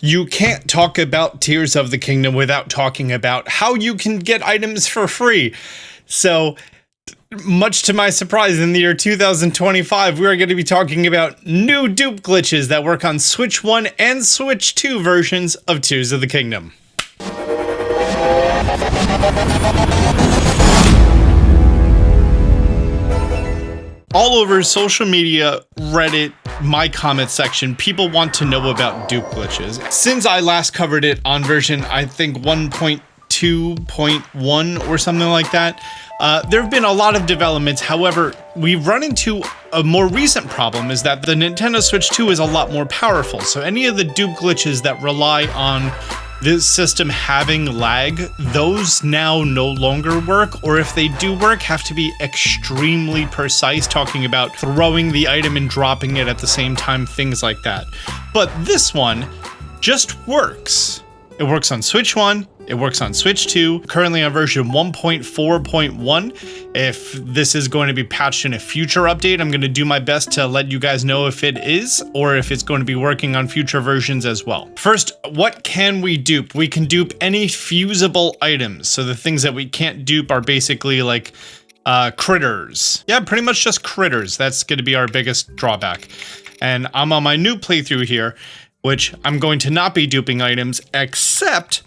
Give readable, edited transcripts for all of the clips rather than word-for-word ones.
You can't talk about Tears of the Kingdom without talking about how you can get items for free. So, much to my surprise, in the year 2025, we are going to be talking about new dupe glitches that work on Switch 1 and Switch 2 versions of Tears of the Kingdom. All over social media, Reddit, my comment section, people want to know about dupe glitches. Since I last covered it on version, I think 1.2.1 or something like that, there have been a lot of developments. However, we've run into a more recent problem, is that the Nintendo Switch 2 is a lot more powerful. So any of the dupe glitches that rely on this system having lag, those now no longer work, or if they do work, have to be extremely precise, talking about throwing the item and dropping it at the same time, things like that. But this one just works. It works on Switch 1, it works on Switch 2, currently on version 1.4.1. If this is going to be patched in a future update, I'm going to do my best to let you guys know if it is, or if it's going to be working on future versions as well. First, what can we dupe? We can dupe any fusible items. So the things that we can't dupe are basically like critters. Yeah, pretty much just critters. That's going to be our biggest drawback. And I'm on my new playthrough here, which I'm going to not be duping items except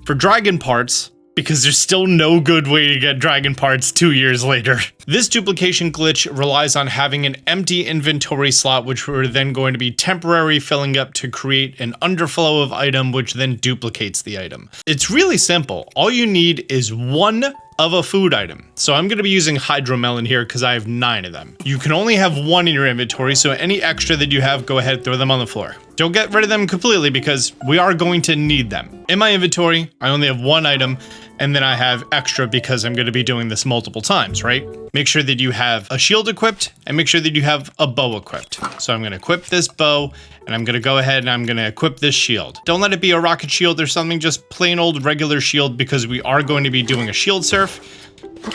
for dragon parts, because there's still no good way to get dragon parts 2 years later. This duplication glitch relies on having an empty inventory slot, which we're then going to be temporarily filling up to create an underflow of item, which then duplicates the item. It's really simple. All you need is one of a food item. So I'm going to be using hydromelon here because I have 9 of them. You can only have 1 in your inventory, so any extra that you have, go ahead, throw them on the floor. Don't get rid of them completely because we are going to need them. In my inventory, I only have 1 item, and then I have extra because I'm going to be doing this multiple times, right? Make sure that you have a shield equipped and make sure that you have a bow equipped. So I'm going to equip this bow and I'm going to go ahead and I'm going to equip this shield. Don't let it be a rocket shield or something, just plain old regular shield, because we are going to be doing a shield surf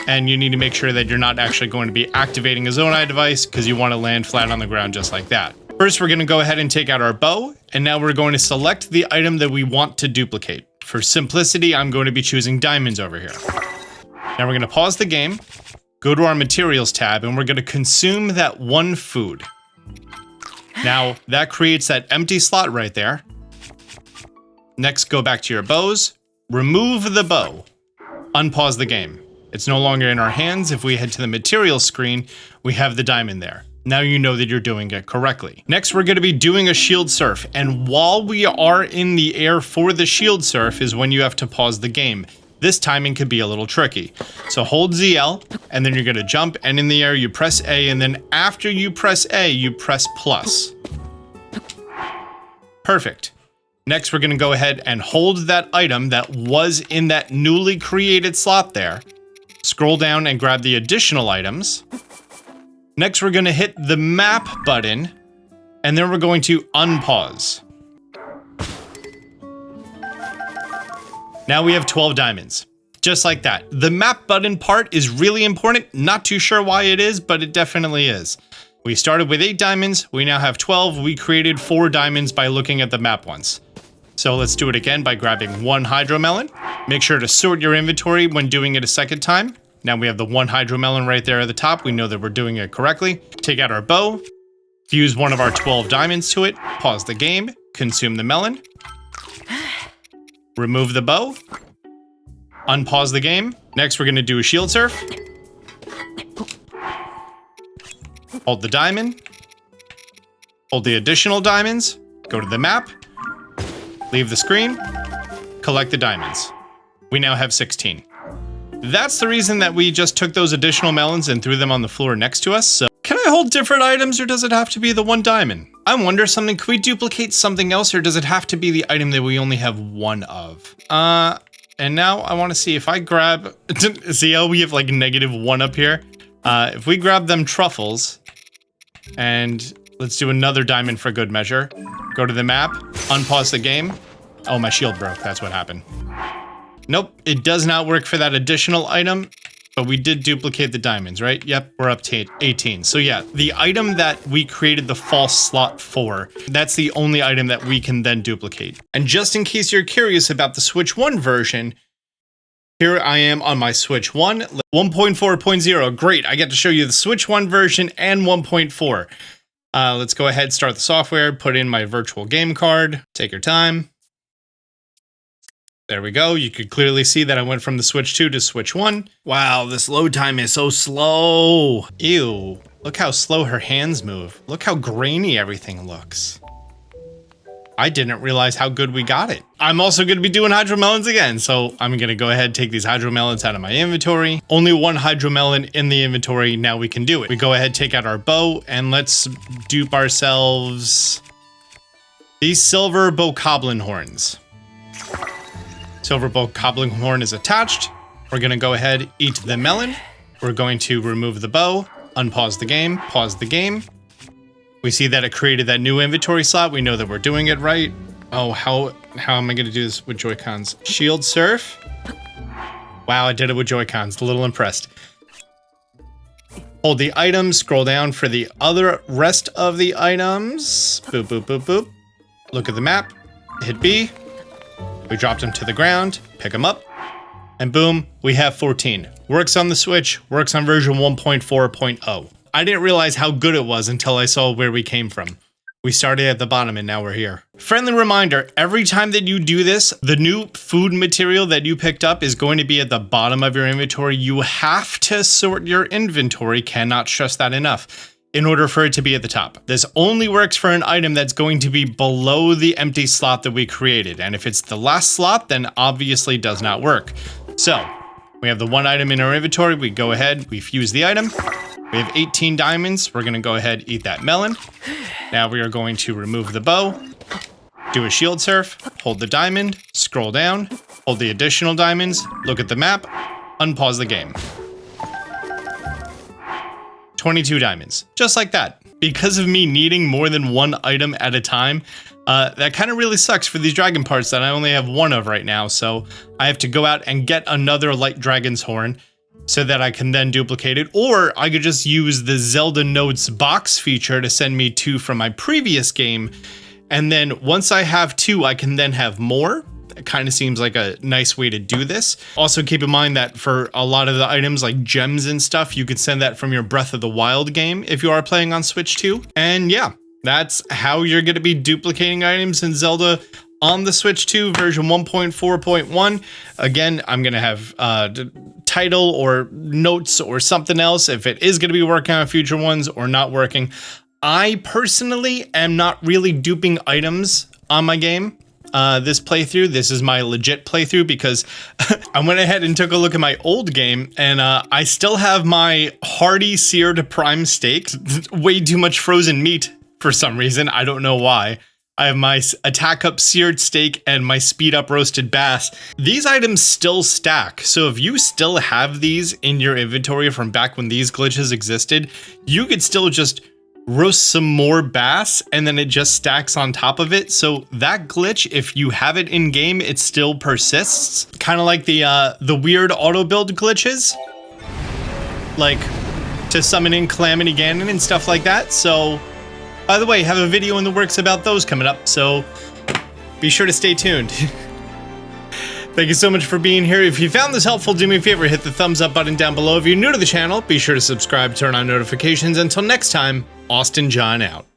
and you need to make sure that you're not actually going to be activating a Zonai device because you want to land flat on the ground just like that. First, we're going to go ahead and take out our bow, and now we're going to select the item that we want to duplicate. For simplicity, I'm going to be choosing diamonds over here. Now we're going to pause the game, go to our materials tab, and we're going to consume that 1 food. Now, that creates that empty slot right there. Next, go back to your bows, remove the bow, unpause the game. It's no longer in our hands. If we head to the materials screen, we have the diamond there. Now you know that you're doing it correctly. Next, we're going to be doing a shield surf. And while we are in the air for the shield surf is when you have to pause the game. This timing could be a little tricky. So hold ZL, and then you're going to jump, and in the air you press A, and then after you press A, you press plus. Perfect. Next, we're going to go ahead and hold that item that was in that newly created slot there. Scroll down and grab the additional items. Next, we're going to hit the map button, and then we're going to unpause. Now we have 12 diamonds. Just like that. The map button part is really important. Not too sure why it is, but it definitely is. We started with 8 diamonds. We now have 12. We created 4 diamonds by looking at the map once. So let's do it again by grabbing 1 hydromelon. Make sure to sort your inventory when doing it a second time. Now we have the 1 hydromelon right there at the top. We know that we're doing it correctly. Take out our bow, fuse one of our 12 diamonds to it, pause the game, consume the melon, remove the bow, unpause the game. Next, we're going to do a shield surf. Hold the diamond, hold the additional diamonds, go to the map, leave the screen, collect the diamonds. We now have 16. That's the reason that we just took those additional melons and threw them on the floor next to us. So can I hold different items, or does it have to be the 1 diamond? I wonder something, can we duplicate something else, or does it have to be the item that we only have 1 of? And now I want to see if I grab, see how we have like -1 up here? If we grab them truffles, and let's do another diamond for good measure. Go to the map, unpause the game. Oh, my shield broke, that's what happened. Nope, it does not work for that additional item. but we did duplicate the diamonds, right? Yep, we're up to 18. So yeah, the item that we created the false slot for, that's the only item that we can then duplicate. And just in case you're curious about the Switch 1 version, here I am on my Switch 1, 1.4.0. Great, I get to show you the Switch 1 version and 1.4. Let's go ahead, start the software, put in my virtual game card, take your time. There we go. You could clearly see that I went from the Switch 2 to Switch 1. Wow, this load time is so slow. Ew. Look how slow her hands move. Look how grainy everything looks. I didn't realize how good we got it. I'm also going to be doing hydromelons again, so I'm going to go ahead and take these hydromelons out of my inventory. Only one hydromelon in the inventory, now we can do it. We go ahead, take out our bow, and let's dupe ourselves these silver bokoblin horns. Silver bokoblin horn is attached. We're going to go ahead, eat the melon. We're going to remove the bow, unpause the game, pause the game. We see that it created that new inventory slot. We know that we're doing it right. Oh, how am I going to do this with Joy-Cons? Shield surf. Wow, I did it with Joy-Cons. A little impressed. Hold the item, scroll down for the other rest of the items. Boop, boop, boop, boop. Look at the map, hit B. We dropped them to the ground, pick them up, and boom, we have 14. Works on the Switch, works on version 1.4.0. I didn't realize how good it was until I saw where we came from. We started at the bottom and now we're here. Friendly reminder, every time that you do this, the new food material that you picked up is going to be at the bottom of your inventory. You have to sort your inventory, cannot stress that enough, in order for it to be at the top. This only works for an item that's going to be below the empty slot that we created. And if it's the last slot, then obviously does not work. So we have the one item in our inventory. We go ahead, we fuse the item. We have 18 diamonds. We're gonna go ahead, eat that melon. Now we are going to remove the bow, do a shield surf, hold the diamond, scroll down, hold the additional diamonds, look at the map, unpause the game. 22 diamonds, just like that. Because of me needing more than one item at a time, that kind of really sucks for these dragon parts that I only have one of right now. So I have to go out and get another light dragon's horn so that I can then duplicate it. Or I could just use the Zelda Notes box feature to send me 2 from my previous game. And then once I have 2, I can then have more. It kind of seems like a nice way to do this. Also keep in mind that for a lot of the items like gems and stuff, you could send that from your Breath of the Wild game if you are playing on Switch 2. And yeah, that's how you're going to be duplicating items in Zelda on the Switch 2 version 1.4.1. Again, I'm going to have title or notes or something else if it is going to be working on future ones or not working. I personally am not really duping items on my game. This playthrough, this is my legit playthrough because I went ahead and took a look at my old game and I still have my hearty seared prime steak, way too much frozen meat for some reason. I don't know why. I have my attack up seared steak and my speed up roasted bass. These items still stack. So if you still have these in your inventory from back when these glitches existed, you could still just roast some more bass and then it just stacks on top of it. So that glitch, if you have it in game, it still persists. Kind of like the weird auto build glitches, like to summon in Calamity Ganon and stuff like that. So by the way, have a video in the works about those coming up, so be sure to stay tuned. Thank you so much for being here. If you found this helpful, do me a favor, hit the thumbs up button down below. If you're new to the channel, be sure to subscribe, turn on notifications. Until next time, Austin John out.